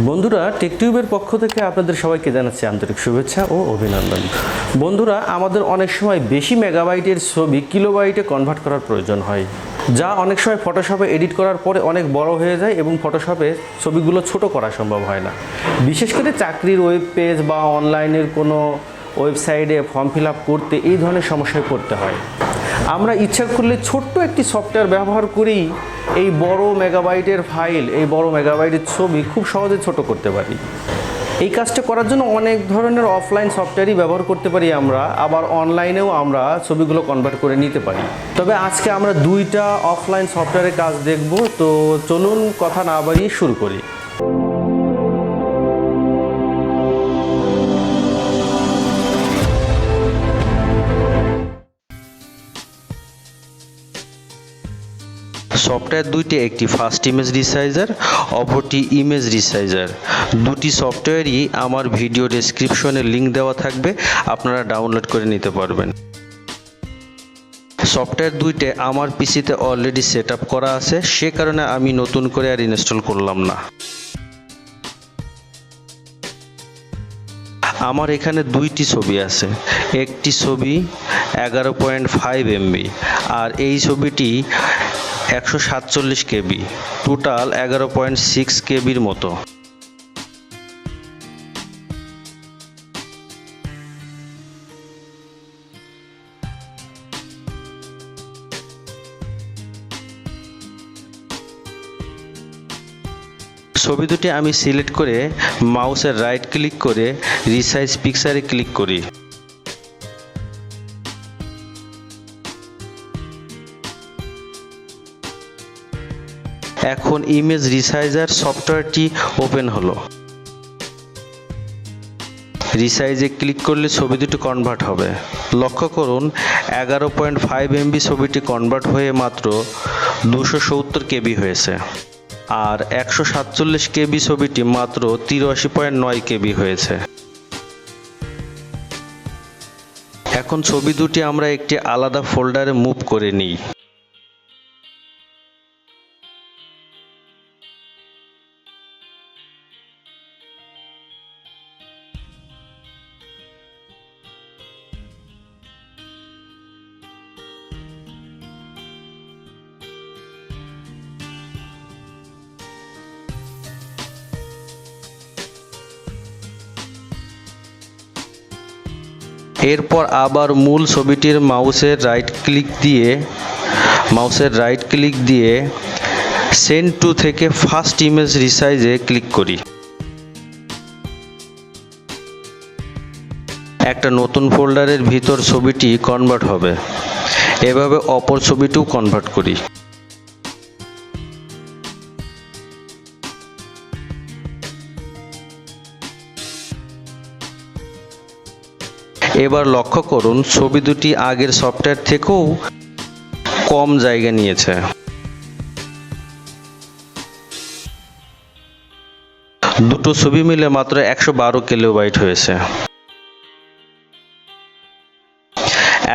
বন্ধুরা, টেকটিউবের পক্ষ থেকে আপনাদের সবাইকে জানাচ্ছি আন্তরিক শুভেচ্ছা ও অভিনন্দন। বন্ধুরা, আমাদের অনেক সময় বেশি মেগাবাইটের ছবি কিলোবাইটে কনভার্ট করার প্রয়োজন হয়, যা অনেক সময় ফটোশপে এডিট করার পরে অনেক বড় হয়ে যায় এবং ফটোশপে ছবিগুলো ছোট করা সম্ভব হয় না। বিশেষ করে চাকরির ওয়েব পেজ বা অনলাইনের কোনো ওয়েবসাইটে ফর্ম ফিল আপ করতে এই ধরনের সমস্যায় পড়তে হয়। আমরা ইচ্ছা করলে ছোট্ট একটি সফটওয়্যার ব্যবহার করেই এই বড় মেগাবাইটের ফাইল, এই বড় মেগাবাইটের ছবি খুব সহজে ছোট করতে পারি। এই কাজটা করার জন্য অনেক ধরনের অফলাইন সফটওয়্যারই ব্যবহার করতে পারি আমরা, আবার অনলাইনেও আমরা ছবিগুলো কনভার্ট করে নিতে পারি। তবে আজকে আমরা দুইটা অফলাইন সফটওয়্যারের কাজ দেখব। তো চলুন কথা না বাড়িয়ে শুরু করি। সফটওয়্যার দুইটি, একটি ফার্স্ট ইমেজ রিসাইজার, অপরটি ইমেজ রিসাইজার। দুটি সফটওয়্যারই আমার ভিডিও ডেসক্রিপশনে লিংক দেওয়া থাকবে, আপনারা ডাউনলোড করে নিতে পারবেন। সফটওয়্যার দুইটা আমার পিসিতে অলরেডি সেট আপ করা আছে, সে কারণে আমি নতুন করে আর ইনস্টল করলাম না। আমার এখানে দুইটি ছবি আছে। একটি ছবি 11.5 MB আর এই ছবিটি 147 KB, টোটাল 11.6 KBর মতো। ছবি দুটি আমি সিলেক্ট করে মাউসের রাইট ক্লিক করে রিসাইজ পিকচারে ক্লিক করি। এখন ইমেজ রিসাইজার সফটওয়্যারটি ওপেন হলো। রিসাইজে ক্লিক করলে ছবি দুটি কনভার্ট হবে। লক্ষ্য করুন, 11.5 MB ছবিটি কনভার্ট হয়ে মাত্র 270 KB হয়েছে, আর 147 KB ছবিটি মাত্র 83.9 KB হয়েছে। এখন ছবি দুটি আমরা একটি আলাদা ফোল্ডারে মুভ করে নিই। এরপর আবার মূল ছবিটির মাউসের রাইট ক্লিক দিয়ে সেন্ড টু থেকে ফার্স্ট ইমেজ রিসাইজে ক্লিক করি। একটা নতুন ফোল্ডারের ভিতর ছবিটি কনভার্ট হবে। এভাবে অপর ছবিটিও কনভার্ট করি। এবার লক্ষ্য করুন, ছবি দুটি আগের সফটওয়্যার থেকেও কম জায়গা নিয়েছে। দুটো ছবি মিলে মাত্র 112 কিলোবাইট হয়েছে।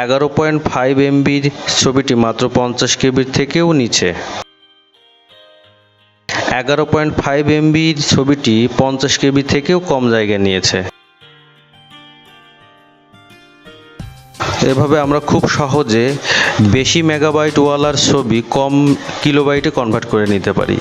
11.5 MBর ছবিটি মাত্র 50 KBর থেকেও নিচে। 11.5 MBর ছবিটি 50 KB থেকেও কম জায়গা নিয়েছে। এভাবে আমরা খুব সহজে বেশি মেগাবাইট ওয়ালার ছবি কম কিলোবাইটে কনভার্ট করে নিতে পারি।